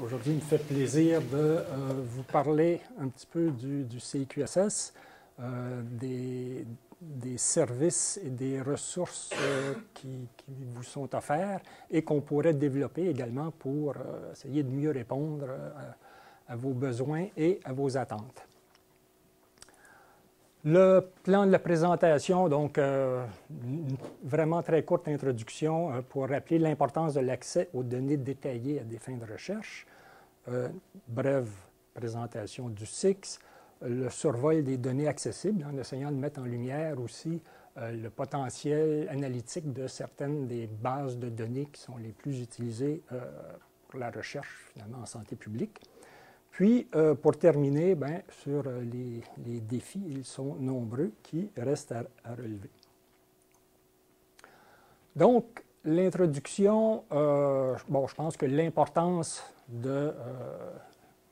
Aujourd'hui, il me fait plaisir de vous parler un petit peu du CIQSS, des services et des ressources qui vous sont offerts et qu'on pourrait développer également pour essayer de mieux répondre à vos besoins et à vos attentes. Le plan de la présentation, donc une vraiment très courte introduction pour rappeler l'importance de l'accès aux données détaillées à des fins de recherche. Brève présentation du CICS, le survol des données accessibles, en essayant de mettre en lumière aussi le potentiel analytique de certaines des bases de données qui sont les plus utilisées pour la recherche finalement en santé publique. Puis, pour terminer, sur les défis, ils sont nombreux, qui restent à relever. Donc, l'introduction, je pense que l'importance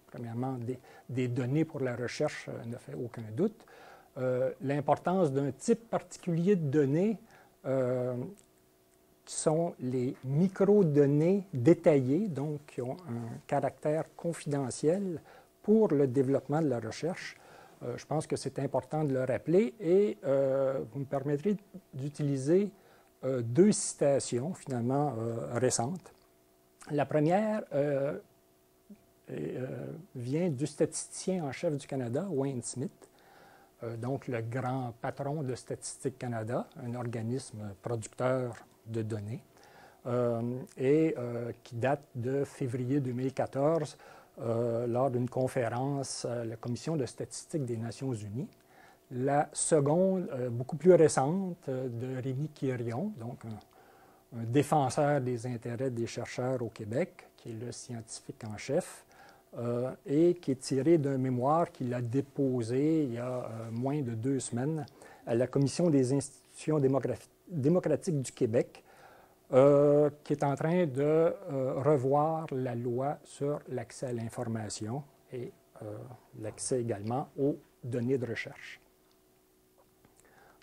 premièrement, des données pour la recherche ne fait aucun doute. L'importance d'un type particulier de données qui sont les microdonnées détaillées, donc qui ont un caractère confidentiel pour le développement de la recherche. Je pense que c'est important de le rappeler et vous me permettrez d'utiliser deux citations finalement récentes. La première vient du statisticien en chef du Canada, Wayne Smith, donc le grand patron de Statistique Canada, un organisme producteur de données, qui date de février 2014 lors d'une conférence à la Commission de statistique des Nations unies. La seconde, beaucoup plus récente, de Rémi Quirion, donc un défenseur des intérêts des chercheurs au Québec, qui est le scientifique en chef, et qui est tiré d'un mémoire qu'il a déposé il y a moins de 2 semaines à la Commission des institutions démocratiques du Québec, qui est en train de revoir la loi sur l'accès à l'information et l'accès également aux données de recherche.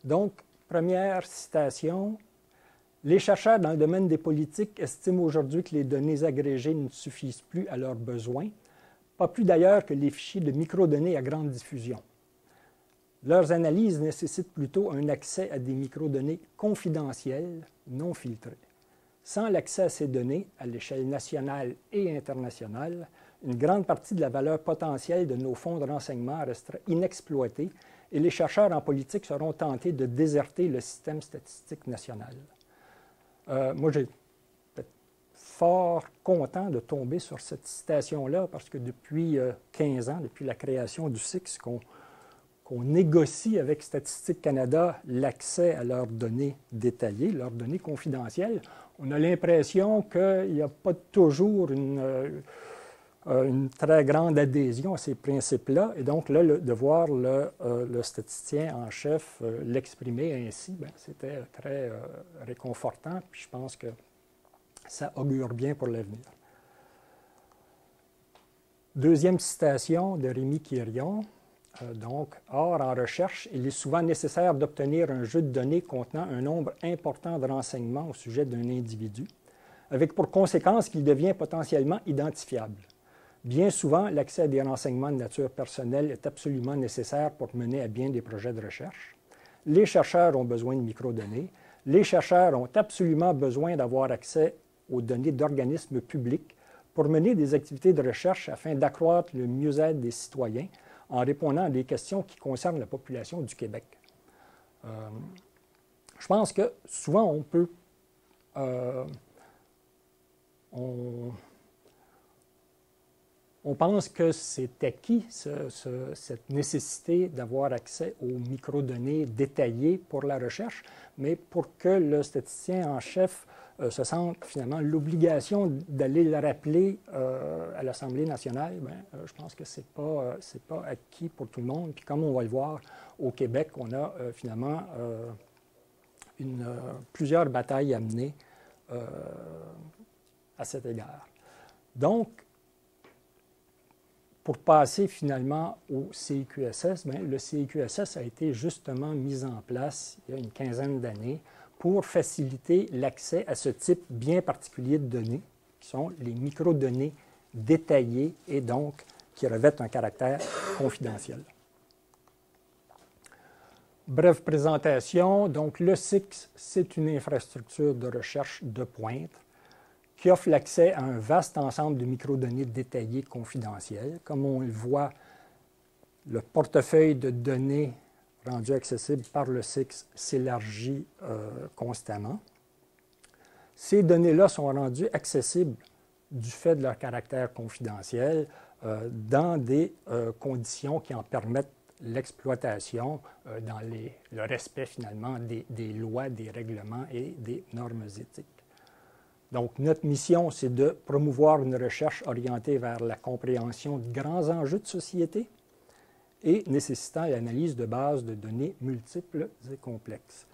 Donc, première citation, « Les chercheurs dans le domaine des politiques estiment aujourd'hui que les données agrégées ne suffisent plus à leurs besoins, pas plus d'ailleurs que les fichiers de microdonnées à grande diffusion. Leurs analyses nécessitent plutôt un accès à des microdonnées confidentielles, non filtrées. Sans l'accès à ces données, à l'échelle nationale et internationale, une grande partie de la valeur potentielle de nos fonds de renseignement restera inexploitée et les chercheurs en politique seront tentés de déserter le système statistique national. » Moi, j'ai fort content de tomber sur cette citation-là parce que depuis 15 ans, depuis la création du CICS, qu'on négocie avec Statistique Canada l'accès à leurs données détaillées, leurs données confidentielles, on a l'impression qu'il n'y a pas toujours une très grande adhésion à ces principes-là. Et donc, là, de voir le statisticien en chef l'exprimer ainsi, c'était très réconfortant. Puis je pense que ça augure bien pour l'avenir. Deuxième citation de Rémi Quirion. Or, en recherche, il est souvent nécessaire d'obtenir un jeu de données contenant un nombre important de renseignements au sujet d'un individu, avec pour conséquence qu'il devient potentiellement identifiable. Bien souvent, l'accès à des renseignements de nature personnelle est absolument nécessaire pour mener à bien des projets de recherche. Les chercheurs ont besoin de microdonnées. Les chercheurs ont absolument besoin d'avoir accès aux données d'organismes publics pour mener des activités de recherche afin d'accroître le mieux-être des citoyens en répondant à des questions qui concernent la population du Québec. Je pense que souvent, on peut... On pense que c'est acquis, cette nécessité d'avoir accès aux microdonnées détaillées pour la recherche, mais pour que le statisticien en chef se sente finalement l'obligation d'aller le rappeler à l'Assemblée nationale, je pense que ce n'est pas acquis pour tout le monde. Puis comme on va le voir, au Québec, on a finalement plusieurs batailles à mener à cet égard. Donc, pour passer finalement au CIQSS, le CIQSS a été justement mis en place il y a une quinzaine d'années pour faciliter l'accès à ce type bien particulier de données, qui sont les microdonnées détaillées et donc qui revêtent un caractère confidentiel. Brève présentation. Donc, le SIX, c'est une infrastructure de recherche de pointe qui offre l'accès à un vaste ensemble de microdonnées détaillées confidentielles. Comme on le voit, le portefeuille de données rendu accessible par le SIX s'élargit constamment. Ces données-là sont rendues accessibles du fait de leur caractère confidentiel dans des conditions qui en permettent l'exploitation dans le respect finalement des lois, des règlements et des normes éthiques. Donc, notre mission, c'est de promouvoir une recherche orientée vers la compréhension de grands enjeux de société et nécessitant l'analyse de bases de données multiples et complexes.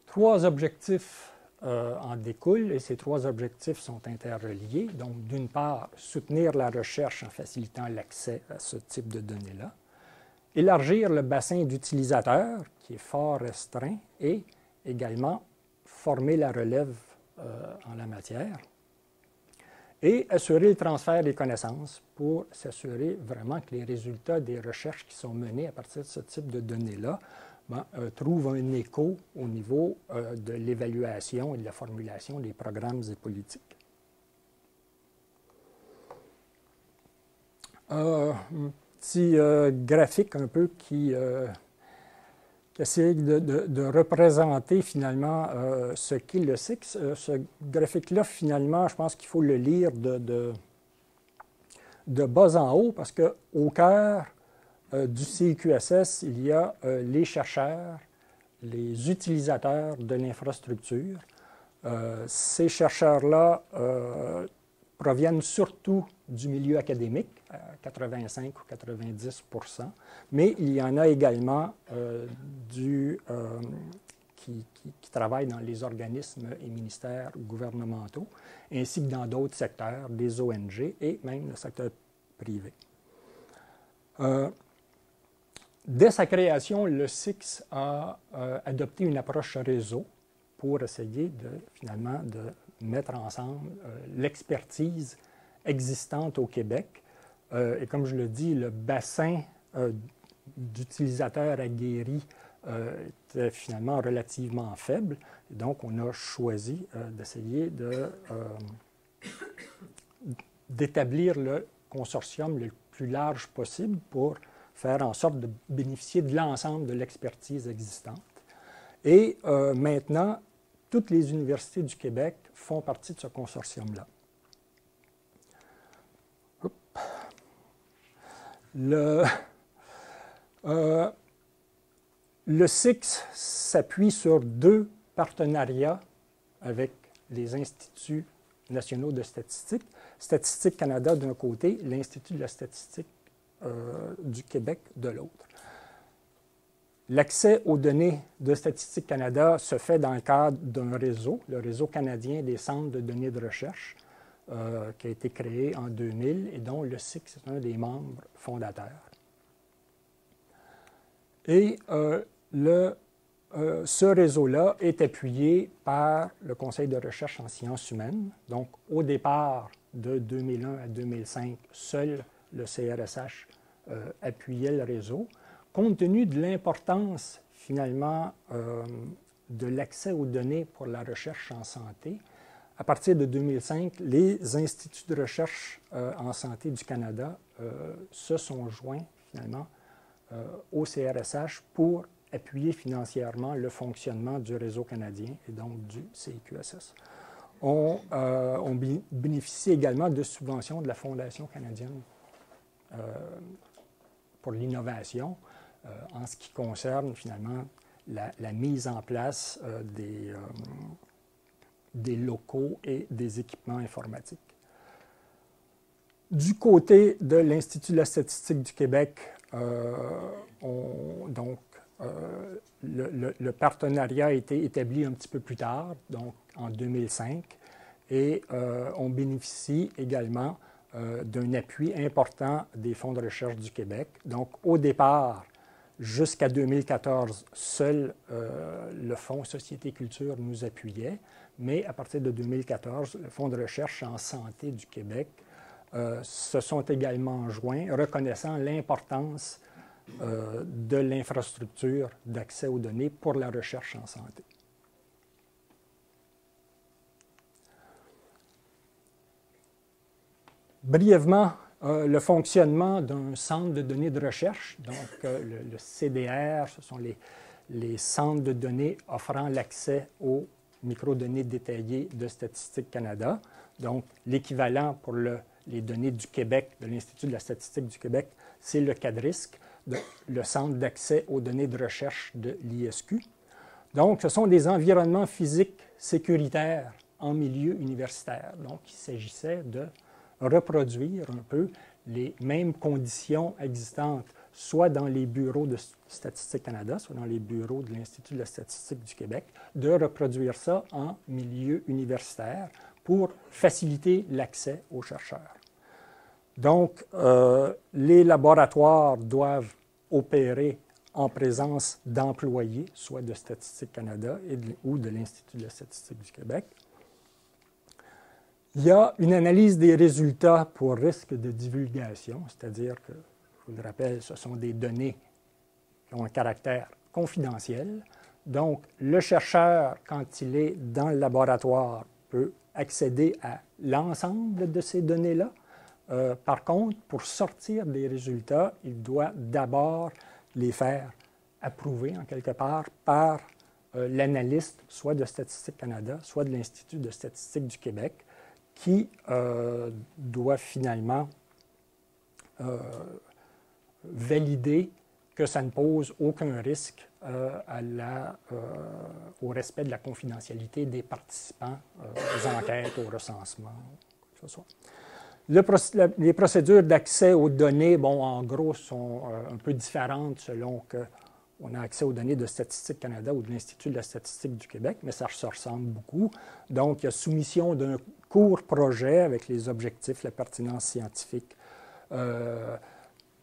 3 objectifs en découlent et ces 3 objectifs sont interreliés. Donc, d'une part, soutenir la recherche en facilitant l'accès à ce type de données-là, élargir le bassin d'utilisateurs qui est fort restreint et également former la relève en la matière et assurer le transfert des connaissances pour s'assurer vraiment que les résultats des recherches qui sont menées à partir de ce type de données-là trouvent un écho au niveau de l'évaluation et de la formulation des programmes et politiques. Un petit graphique un peu qui essaie de représenter finalement ce qu'est le SIX. Ce graphique-là, finalement, je pense qu'il faut le lire de bas en haut parce qu'au cœur du CIQSS, il y a les chercheurs, les utilisateurs de l'infrastructure. Ces chercheurs-là proviennent surtout du milieu académique, à 85 ou 90 %, mais il y en a également qui travaillent dans les organismes et ministères gouvernementaux, ainsi que dans d'autres secteurs, des ONG et même le secteur privé. Dès sa création, le SIX a adopté une approche réseau pour essayer finalement de mettre ensemble l'expertise existante au Québec. Et comme je le dis, le bassin d'utilisateurs aguerris était finalement relativement faible. Et donc, on a choisi d'essayer d'établir le consortium le plus large possible pour faire en sorte de bénéficier de l'ensemble de l'expertise existante. Et maintenant, toutes les universités du Québec font partie de ce consortium-là. Le SIX s'appuie sur 2 partenariats avec les instituts nationaux de statistique. Statistique Canada d'un côté, l'Institut de la statistique du Québec de l'autre. L'accès aux données de Statistique Canada se fait dans le cadre d'un réseau, le réseau canadien des centres de données de recherche, qui a été créé en 2000 et dont le SIX est un des membres fondateurs. Et ce réseau-là est appuyé par le Conseil de recherche en sciences humaines. Donc, au départ, de 2001 à 2005, seul le CRSH appuyait le réseau. Compte tenu de l'importance, finalement, de l'accès aux données pour la recherche en santé, à partir de 2005, les instituts de recherche en santé du Canada se sont joints, finalement, au CRSH pour appuyer financièrement le fonctionnement du réseau canadien et donc du CIQSS. On bénéficie également de subventions de la Fondation canadienne pour l'innovation en ce qui concerne finalement la mise en place des locaux et des équipements informatiques. Du côté de l'Institut de la statistique du Québec, le partenariat a été établi un petit peu plus tard, donc en 2005, et on bénéficie également d'un appui important des fonds de recherche du Québec. Donc, au départ, Jusqu'à 2014, seul le Fonds Société Culture nous appuyait, mais à partir de 2014, le Fonds de recherche en santé du Québec se sont également joints, reconnaissant l'importance de l'infrastructure d'accès aux données pour la recherche en santé. Brièvement, le fonctionnement d'un centre de données de recherche, donc le CDR, ce sont les centres de données offrant l'accès aux microdonnées détaillées de Statistique Canada. Donc, l'équivalent pour les données du Québec, de l'Institut de la statistique du Québec, c'est le CADRISC, le centre d'accès aux données de recherche de l'ISQ. Donc, ce sont des environnements physiques sécuritaires en milieu universitaire. Donc, il s'agissait de reproduire un peu les mêmes conditions existantes, soit dans les bureaux de Statistique Canada, soit dans les bureaux de l'Institut de la statistique du Québec, de reproduire ça en milieu universitaire pour faciliter l'accès aux chercheurs. Donc, les laboratoires doivent opérer en présence d'employés, soit de Statistique Canada ou de l'Institut de la statistique du Québec. Il y a une analyse des résultats pour risque de divulgation, c'est-à-dire que, je vous le rappelle, ce sont des données qui ont un caractère confidentiel. Donc, le chercheur, quand il est dans le laboratoire, peut accéder à l'ensemble de ces données-là. Par contre, pour sortir des résultats, il doit d'abord les faire approuver, en quelque part, par l'analyste, soit de Statistique Canada, soit de l'Institut de statistique du Québec, qui doit finalement valider que ça ne pose aucun risque au respect de la confidentialité des participants aux enquêtes, au recensement, que ce soit. Les procédures d'accès aux données, bon, en gros, sont un peu différentes selon qu'on a accès aux données de Statistique Canada ou de l'Institut de la statistique du Québec, mais ça se ressemble beaucoup. Donc, il y a soumission d'un court projet avec les objectifs, la pertinence scientifique,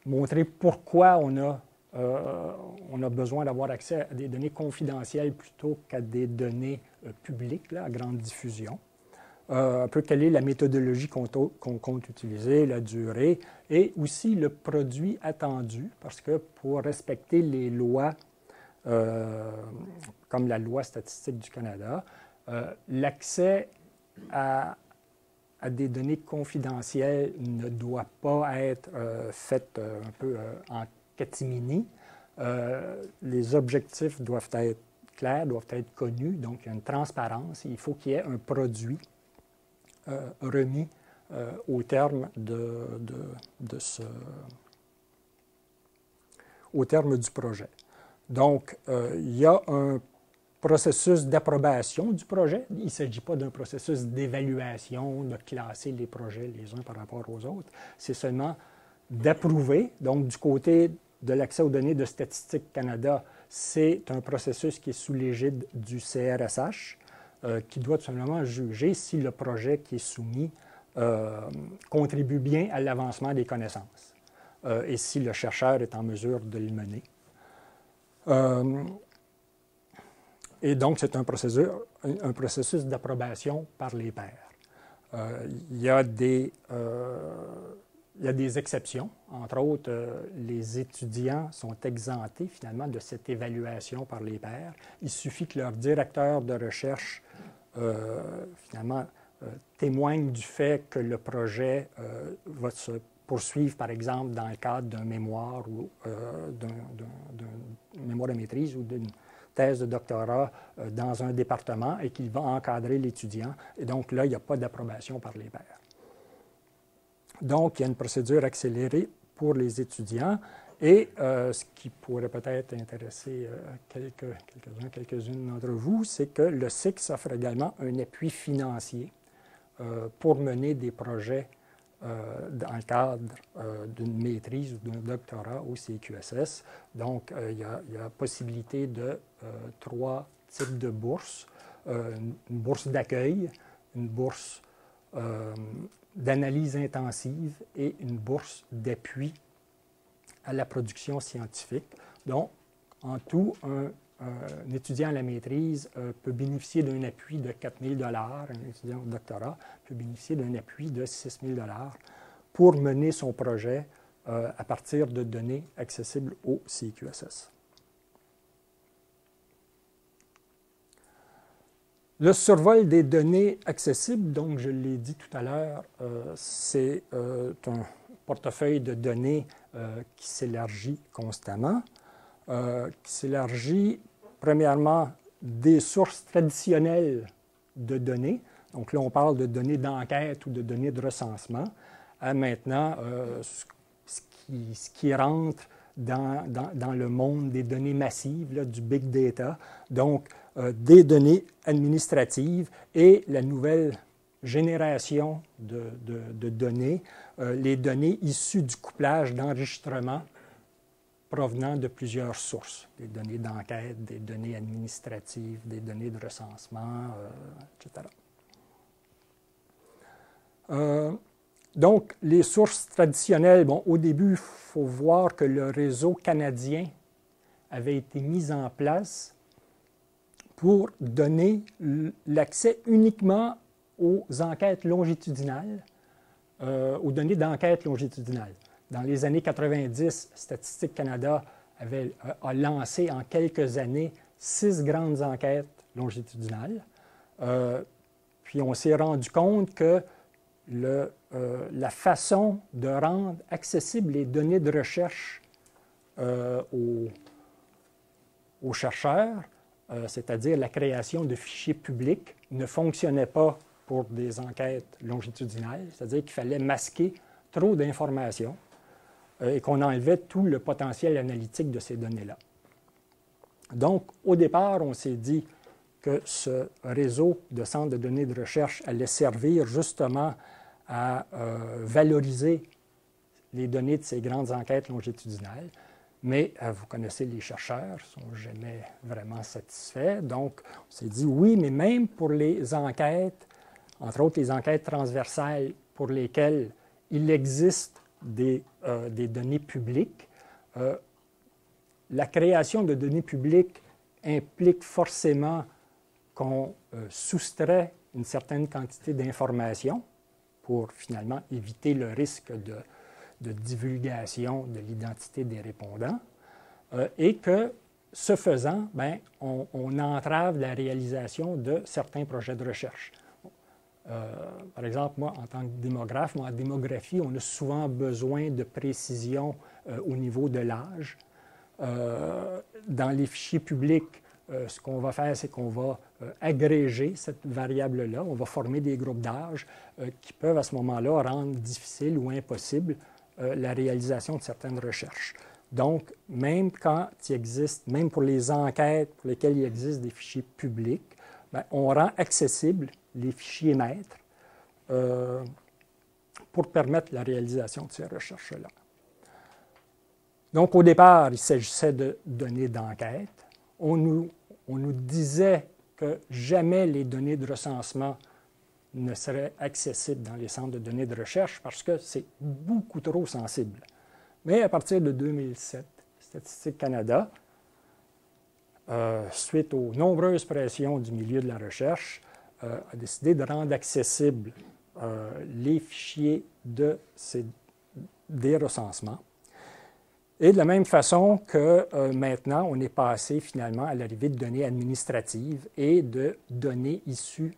montrer pourquoi on a besoin d'avoir accès à des données confidentielles plutôt qu'à des données publiques, là, à grande diffusion. Un peu quelle est la méthodologie qu'on compte utiliser, la durée, et aussi le produit attendu, parce que pour respecter les lois, comme la loi statistique du Canada, l'accès à des données confidentielles ne doit pas être fait un peu en catimini. Les objectifs doivent être clairs, doivent être connus, donc il y a une transparence, il faut qu'il y ait un produit remis au terme au terme du projet. Donc, il y a un processus d'approbation du projet. Il ne s'agit pas d'un processus d'évaluation, de classer les projets les uns par rapport aux autres. C'est seulement d'approuver. Donc, du côté de l'accès aux données de Statistique Canada, c'est un processus qui est sous l'égide du CRSH, qui doit tout simplement juger si le projet qui est soumis contribue bien à l'avancement des connaissances et si le chercheur est en mesure de le mener. Et donc, c'est un processus d'approbation par les pairs. Il y a des exceptions. Entre autres, les étudiants sont exemptés finalement de cette évaluation par les pairs. Il suffit que leur directeur de recherche finalement témoigne du fait que le projet va se poursuivre, par exemple, dans le cadre d'un mémoire ou d'un mémoire de maîtrise ou d'une thèse de doctorat dans un département et qu'il va encadrer l'étudiant. Et donc là, il n'y a pas d'approbation par les pairs. Donc, il y a une procédure accélérée pour les étudiants et ce qui pourrait peut-être intéresser quelques-unes d'entre vous, c'est que le CICS offre également un appui financier pour mener des projets dans le cadre d'une maîtrise ou d'un doctorat au CQSS. Donc, il y a possibilité de 3 types de bourses. Une bourse d'accueil, une bourse d'analyse intensive et une bourse d'appui à la production scientifique. Donc, en tout, un étudiant à la maîtrise peut bénéficier d'un appui de 4 000 $, un étudiant au doctorat peut bénéficier d'un appui de 6 000 $ pour mener son projet à partir de données accessibles au CIQSS. Le survol des données accessibles, donc je l'ai dit tout à l'heure, c'est un portefeuille de données qui s'élargit constamment, qui s'élargit premièrement des sources traditionnelles de données. Donc là, on parle de données d'enquête ou de données de recensement, à maintenant ce qui rentre dans le monde des données massives, là, du big data, donc des données administratives et la nouvelle génération de données, les données issues du couplage d'enregistrement provenant de plusieurs sources, des données d'enquête, des données administratives, des données de recensement, etc. Donc, les sources traditionnelles, bon, au début, il faut voir que le réseau canadien avait été mis en place pour donner l'accès uniquement aux enquêtes longitudinales, aux données d'enquête longitudinales. Dans les années 90, Statistique Canada a lancé en quelques années 6 grandes enquêtes longitudinales. Puis on s'est rendu compte que la façon de rendre accessibles les données de recherche aux chercheurs, c'est-à-dire la création de fichiers publics, ne fonctionnait pas pour des enquêtes longitudinales, c'est-à-dire qu'il fallait masquer trop d'informations et qu'on enlevait tout le potentiel analytique de ces données-là. Donc, au départ, on s'est dit que ce réseau de centres de données de recherche allait servir justement à valoriser les données de ces grandes enquêtes longitudinales. Mais vous connaissez les chercheurs, ils ne sont jamais vraiment satisfaits. Donc, on s'est dit oui, mais même pour les enquêtes, entre autres les enquêtes transversales pour lesquelles il existe des données publiques, la création de données publiques implique forcément qu'on soustrait une certaine quantité d'informations pour finalement éviter le risque de divulgation de l'identité des répondants, et que, ce faisant, bien, on entrave la réalisation de certains projets de recherche. Par exemple, moi, en tant que démographe, en démographie, on a souvent besoin de précision au niveau de l'âge. Dans les fichiers publics, ce qu'on va faire, c'est qu'on va agréger cette variable-là. On va former des groupes d'âge qui peuvent, à ce moment-là, rendre difficile ou impossible la réalisation de certaines recherches. Donc, même quand il existe, même pour les enquêtes pour lesquelles il existe des fichiers publics, bien, on rend accessibles les fichiers maîtres pour permettre la réalisation de ces recherches-là. Donc, au départ, il s'agissait de données d'enquête. On nous disait que jamais les données de recensement ne seraient accessibles dans les centres de données de recherche parce que c'est beaucoup trop sensible. Mais à partir de 2007, Statistique Canada, suite aux nombreuses pressions du milieu de la recherche, a décidé de rendre accessibles les fichiers des recensements. Et de la même façon que maintenant, on est passé finalement à l'arrivée de données administratives et de données issues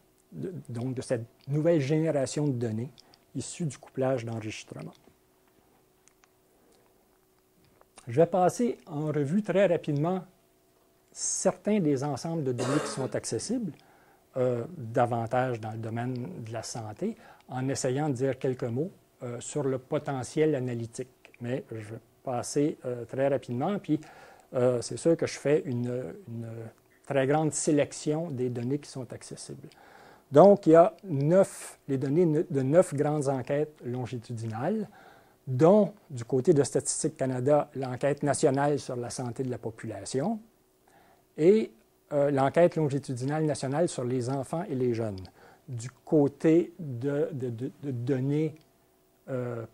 donc de cette nouvelle génération de données issues du couplage d'enregistrement. Je vais passer en revue très rapidement certains des ensembles de données qui sont accessibles, davantage dans le domaine de la santé, en essayant de dire quelques mots sur le potentiel analytique. Mais je vais passer très rapidement, puis c'est sûr que je fais une très grande sélection des données qui sont accessibles. Donc, il y a les données de 9 grandes enquêtes longitudinales, dont, du côté de Statistique Canada, l'enquête nationale sur la santé de la population et l'enquête longitudinale nationale sur les enfants et les jeunes. Du côté de données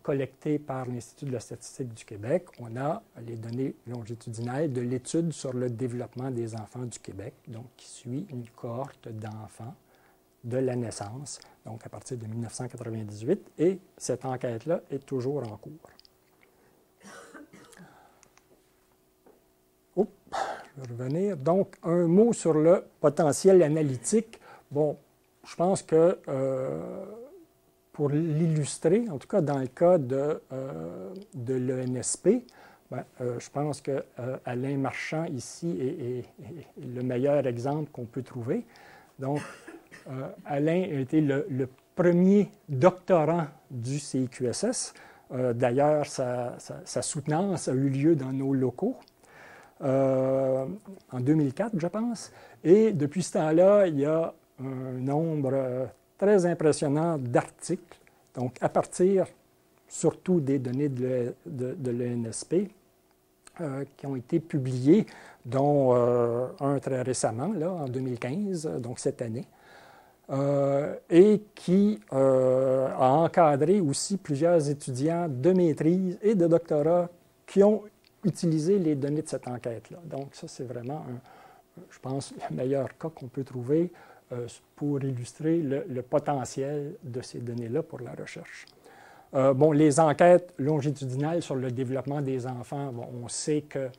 collectées par l'Institut de la statistique du Québec, on a les données longitudinales de l'étude sur le développement des enfants du Québec, donc qui suit une cohorte d'enfants de la naissance, donc à partir de 1998, et cette enquête-là est toujours en cours. Oups, je vais revenir. Donc, un mot sur le potentiel analytique. Bon, je pense que pour l'illustrer, en tout cas dans le cas de l'ENSP, je pense que Alain Marchand ici est le meilleur exemple qu'on peut trouver. Donc, Alain a été le premier doctorant du CIQSS. D'ailleurs, sa soutenance a eu lieu dans nos locaux en 2004, je pense. Et depuis ce temps-là, il y a un nombre très impressionnant d'articles, donc à partir surtout des données de l'ENSP, qui ont été publiés, dont un très récemment, là, en 2015, donc cette année, et qui a encadré aussi plusieurs étudiants de maîtrise et de doctorat qui ont utilisé les données de cette enquête-là. Donc ça, c'est vraiment, je pense, le meilleur cas qu'on peut trouver pour illustrer le potentiel de ces données-là pour la recherche. Bon, les enquêtes longitudinales sur le développement des enfants, bon, on sait que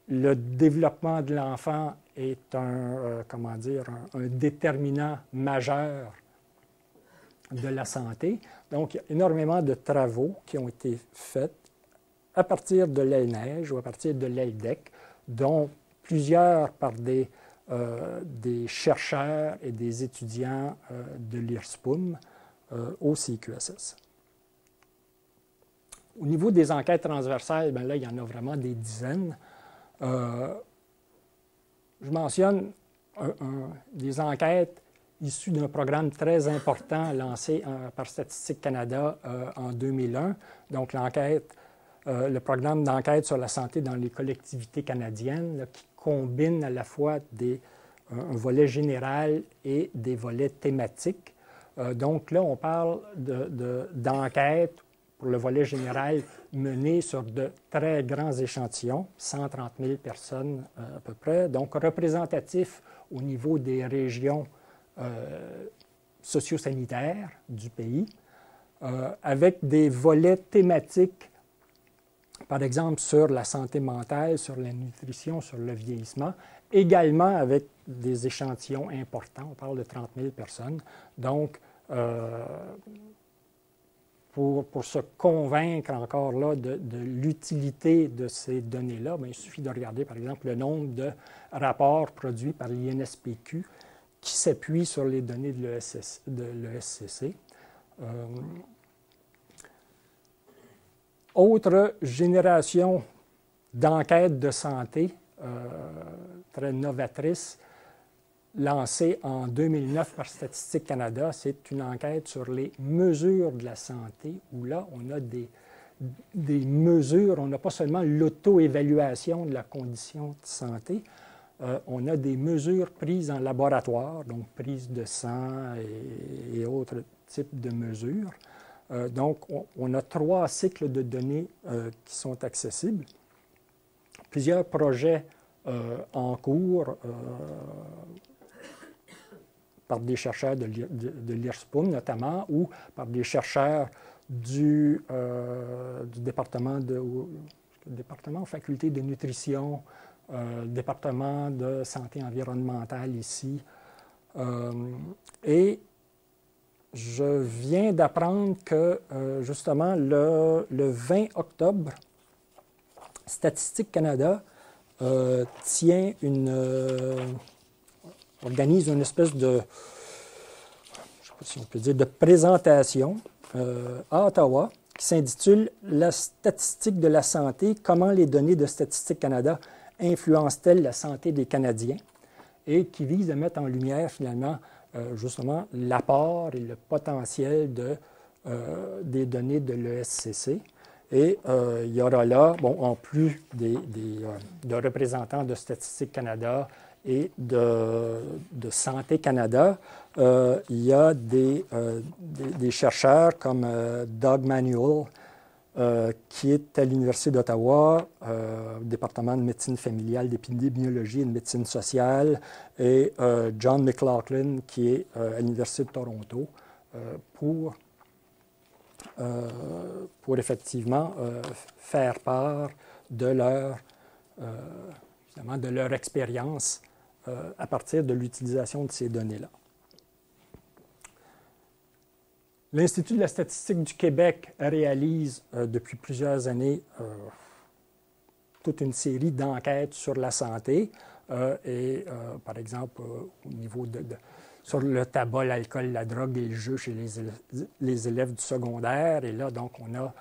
le développement de l'enfant est un déterminant majeur de la santé. Donc, il y a énormément de travaux qui ont été faits à partir de l'ANEJ ou à partir de l'AIDEC, dont plusieurs par des chercheurs et des étudiants de l'IRSPUM au CIQSS. Au niveau des enquêtes transversales, bien là, il y en a vraiment des dizaines. Je mentionne des enquêtes issues d'un programme très important lancé par Statistique Canada en 2001. Donc, le programme d'enquête sur la santé dans les collectivités canadiennes, là, qui combine à la fois un volet général et des volets thématiques. Donc là, on parle d'enquêtes pour le volet général menées sur de très grands échantillons, 130 000 personnes à peu près, donc représentatifs au niveau des régions socio-sanitaires du pays, avec des volets thématiques, par exemple sur la santé mentale, sur la nutrition, sur le vieillissement, également avec des échantillons importants, on parle de 30 000 personnes. Donc, pour se convaincre encore là de l'utilité de ces données-là, il suffit de regarder, par exemple, le nombre de rapports produits par l'INSPQ qui s'appuient sur les données de l'ESCC. Autre génération d'enquêtes de santé très novatrice, lancée en 2009 par Statistique Canada, c'est une enquête sur les mesures de la santé, où là, on a des mesures, on n'a pas seulement l'auto-évaluation de la condition de santé, on a des mesures prises en laboratoire, donc prise de sang et autres types de mesures. Donc, on a 3 cycles de données qui sont accessibles. Plusieurs projets en cours par des chercheurs de l'IRSPUM notamment, ou par des chercheurs du département faculté de nutrition, département de santé environnementale ici. Et je viens d'apprendre que, justement, le 20 octobre, Statistique Canada organise une espèce de, je ne sais pas si on peut dire, de présentation à Ottawa qui s'intitule « La statistique de la santé, comment les données de Statistique Canada influencent-elles la santé des Canadiens ?» et qui vise à mettre en lumière, finalement, justement, l'apport et le potentiel des données de l'ESCC. Et il y aura là, bon, en plus de représentants de Statistique Canada et de Santé Canada, il y a des chercheurs comme Doug Manuel, qui est à l'Université d'Ottawa, au département de médecine familiale, d'épidémiologie et de médecine sociale, et John McLaughlin, qui est à l'Université de Toronto, pour effectivement faire part de leur expérience à partir de l'utilisation de ces données-là. L'Institut de la statistique du Québec réalise depuis plusieurs années toute une série d'enquêtes sur la santé par exemple, au niveau sur le tabac, l'alcool, la drogue et le jeu chez les élèves du secondaire. Et là, donc, on a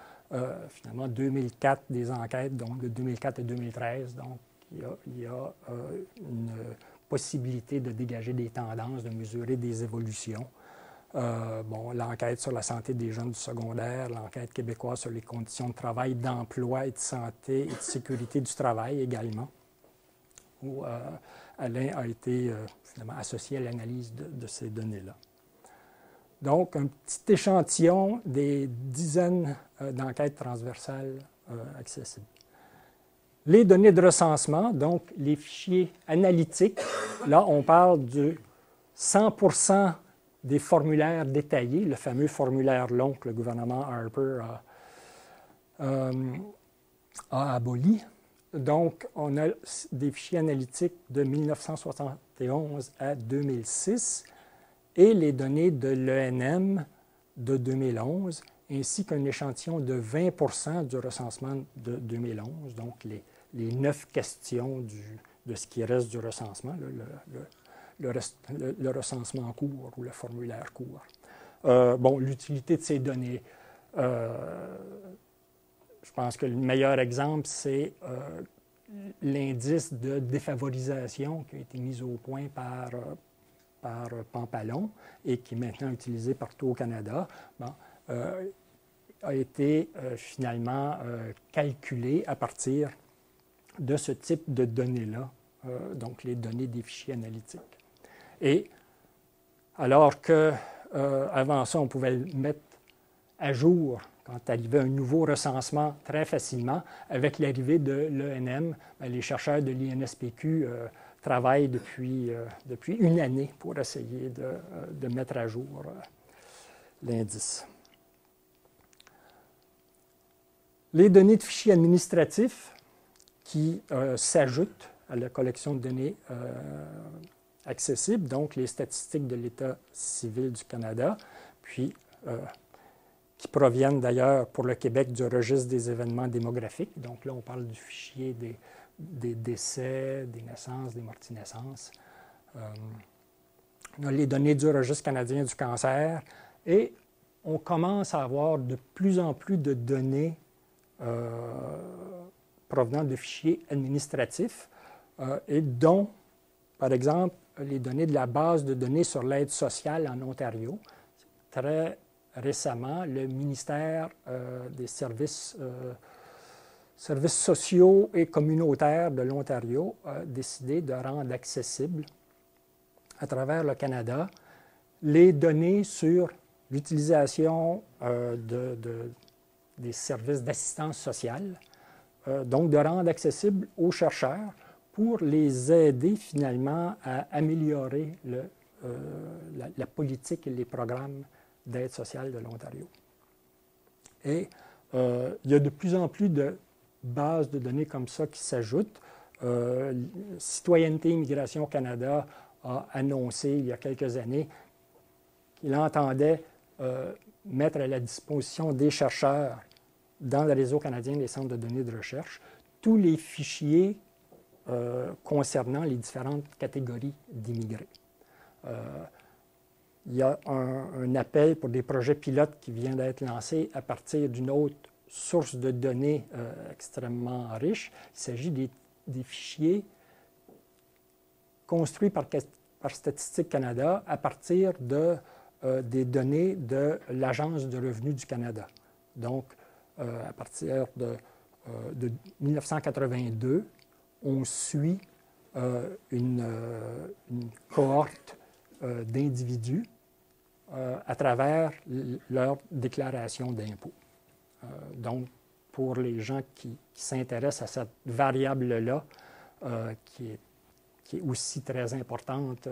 finalement 2004 des enquêtes, donc de 2004 à 2013. Donc, il y a une possibilité de dégager des tendances, de mesurer des évolutions. L'enquête sur la santé des jeunes du secondaire, l'enquête québécoise sur les conditions de travail, d'emploi et de santé et de sécurité du travail également, où Alain a été finalement associé à l'analyse de ces données-là. Donc, un petit échantillon des dizaines d'enquêtes transversales accessibles. Les données de recensement, donc les fichiers analytiques, là, on parle de 100% des formulaires détaillés, le fameux formulaire long que le gouvernement Harper a aboli. Donc, on a des fichiers analytiques de 1971 à 2006 et les données de l'ENM de 2011, ainsi qu'un échantillon de 20% du recensement de 2011, donc les 9 questions de ce qui reste du recensement, le recensement en cours ou le formulaire court. L'utilité de ces données, je pense que le meilleur exemple, c'est l'indice de défavorisation qui a été mis au point par Pampalon et qui est maintenant utilisé partout au Canada, a été finalement calculé à partir de ce type de données-là, donc les données des fichiers analytiques. Et alors qu'avant ça, on pouvait le mettre à jour quand arrivait un nouveau recensement très facilement, avec l'arrivée de l'ENM, les chercheurs de l'INSPQ travaillent depuis une année pour essayer de mettre à jour l'indice. Les données de fichiers administratifs qui s'ajoutent à la collection de données accessibles, donc les statistiques de l'État civil du Canada, puis qui proviennent d'ailleurs pour le Québec du registre des événements démographiques. Donc là, on parle du fichier des décès, des naissances, des morts de naissance. On a les données du registre canadien du cancer et on commence à avoir de plus en plus de données provenant de fichiers administratifs et dont, par exemple, les données de la base de données sur l'aide sociale en Ontario. Très récemment, le ministère des services sociaux et communautaires de l'Ontario a décidé de rendre accessible à travers le Canada les données sur l'utilisation des services d'assistance sociale, donc de rendre accessible aux chercheurs pour les aider finalement à améliorer la politique et les programmes d'aide sociale de l'Ontario. Et il y a de plus en plus de bases de données comme ça qui s'ajoutent. Citoyenneté Immigration Canada a annoncé il y a quelques années qu'il entendait mettre à la disposition des chercheurs dans le réseau canadien des centres de données de recherche tous les fichiers concernant les différentes catégories d'immigrés. Il y a un appel pour des projets pilotes qui vient d'être lancé à partir d'une autre source de données extrêmement riche. Il s'agit des fichiers construits par Statistique Canada à partir des données de l'Agence de revenus du Canada. Donc, à partir de 1982, on suit une cohorte d'individus à travers leur déclaration d'impôt. Donc, pour les gens qui s'intéressent à cette variable-là, qui est aussi très importante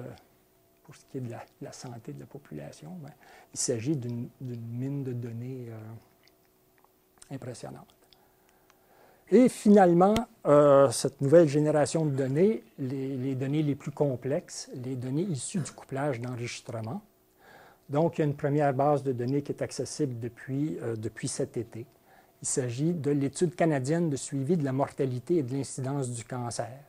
pour ce qui est de la santé de la population, bien, il s'agit d'une mine de données impressionnante. Et finalement, cette nouvelle génération de données, les données les plus complexes, les données issues du couplage d'enregistrement. Donc, il y a une première base de données qui est accessible depuis cet été. Il s'agit de l'étude canadienne de suivi de la mortalité et de l'incidence du cancer.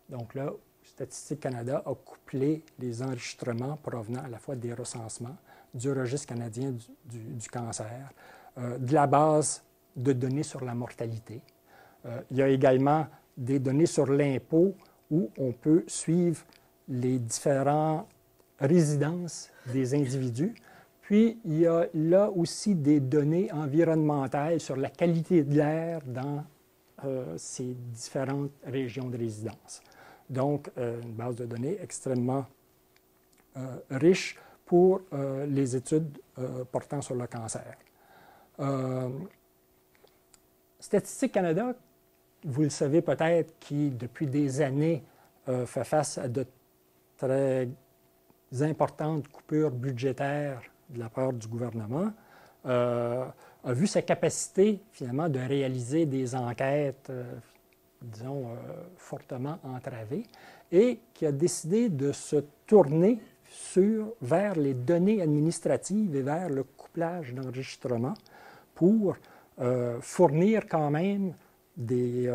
Donc là, Statistique Canada a couplé les enregistrements provenant à la fois des recensements, du registre canadien du cancer, de la base de données sur la mortalité. Il y a également des données sur l'impôt où on peut suivre les différentes résidences des individus. Puis, il y a là aussi des données environnementales sur la qualité de l'air dans ces différentes régions de résidence. Donc, une base de données extrêmement riche pour les études portant sur le cancer. Statistique Canada, vous le savez peut-être, qui depuis des années fait face à de très importantes coupures budgétaires de la part du gouvernement, a vu sa capacité finalement de réaliser des enquêtes, disons, fortement entravées, et qui a décidé de se tourner vers les données administratives et vers le couplage d'enregistrement pour fournir quand même des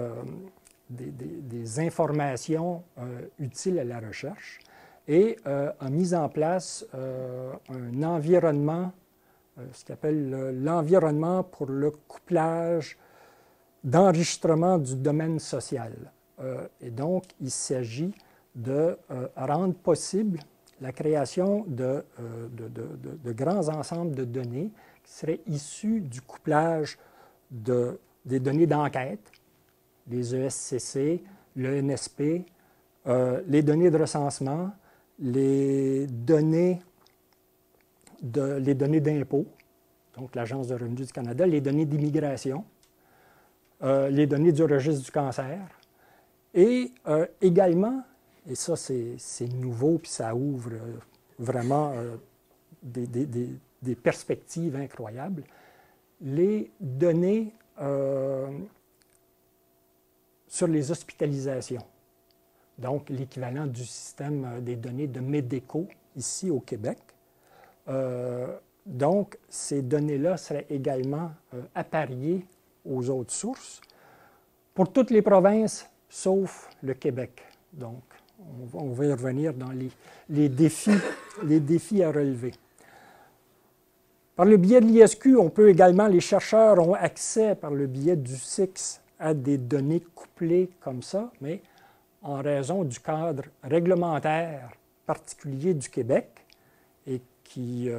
informations utiles à la recherche et a mis en place un environnement, ce qu'on appelle l'environnement pour le couplage d'enregistrement du domaine social. Et donc, il s'agit de rendre possible la création de grands ensembles de données qui seraient issus du couplage des données d'enquête, les ESCC, le NSP, les données de recensement, les données d'impôt, donc l'Agence de revenus du Canada, les données d'immigration, les données du registre du cancer, et également, et ça c'est nouveau, puis ça ouvre vraiment des perspectives incroyables, les données sur les hospitalisations. Donc, l'équivalent du système des données de Medeco ici au Québec. Donc, ces données-là seraient également appariées aux autres sources pour toutes les provinces, sauf le Québec. Donc, on va y revenir dans les défis à relever. Par le biais de l'ISQ, les chercheurs ont accès par le biais du SIX à des données couplées comme ça, mais en raison du cadre réglementaire particulier du Québec et qui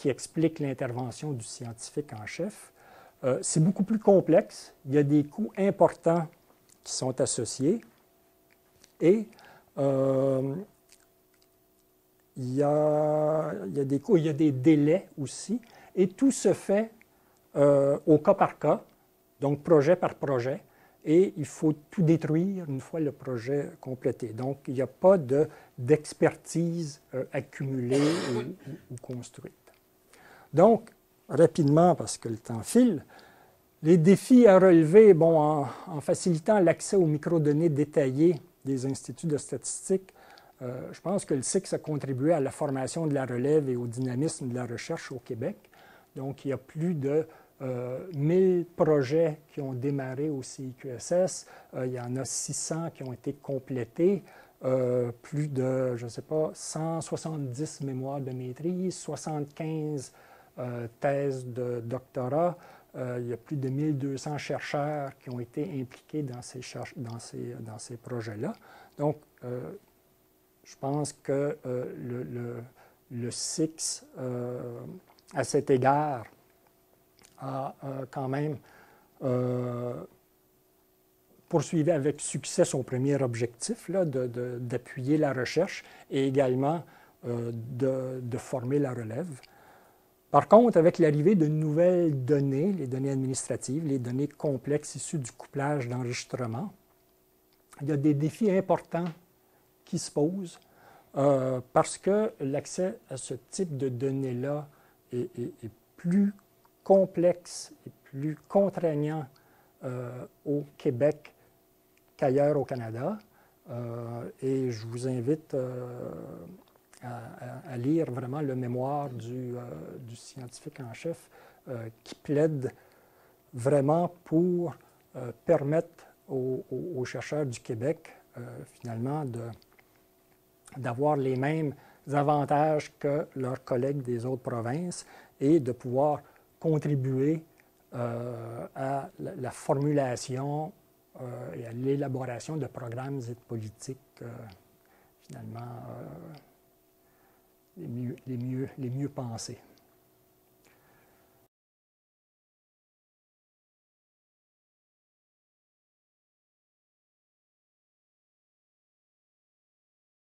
explique l'intervention du scientifique en chef, c'est beaucoup plus complexe. Il y a des coûts importants qui sont associés et il y a des coûts, il y a des délais aussi, et tout se fait au cas par cas, donc projet par projet, et il faut tout détruire une fois le projet complété. Donc, il n'y a pas d'expertise accumulée ou construite. Donc, rapidement, parce que le temps file, les défis à relever, en facilitant l'accès aux microdonnées détaillées des instituts de statistique, je pense que le SIX a contribué à la formation de la relève et au dynamisme de la recherche au Québec. Donc, il y a plus de 1000 projets qui ont démarré au CIQSS. Il y en a 600 qui ont été complétés. Plus de, 170 mémoires de maîtrise, 75 thèses de doctorat. Il y a plus de 1200 chercheurs qui ont été impliqués dans ces projets-là. Donc, je pense que le SIX, à cet égard, a quand même poursuivait avec succès son premier objectif, d'appuyer la recherche et également de former la relève. Par contre, avec l'arrivée de nouvelles données, les données administratives, les données complexes issues du couplage d'enregistrement, il y a des défis importants qui se posent parce que l'accès à ce type de données-là est plus complexe et plus contraignant au Québec qu'ailleurs au Canada. Et je vous invite à lire vraiment le mémoire du scientifique en chef qui plaide vraiment pour permettre aux chercheurs du Québec, finalement, d'avoir les mêmes avantages que leurs collègues des autres provinces et de pouvoir contribuer à la formulation et à l'élaboration de programmes et de politiques, finalement, les mieux pensés.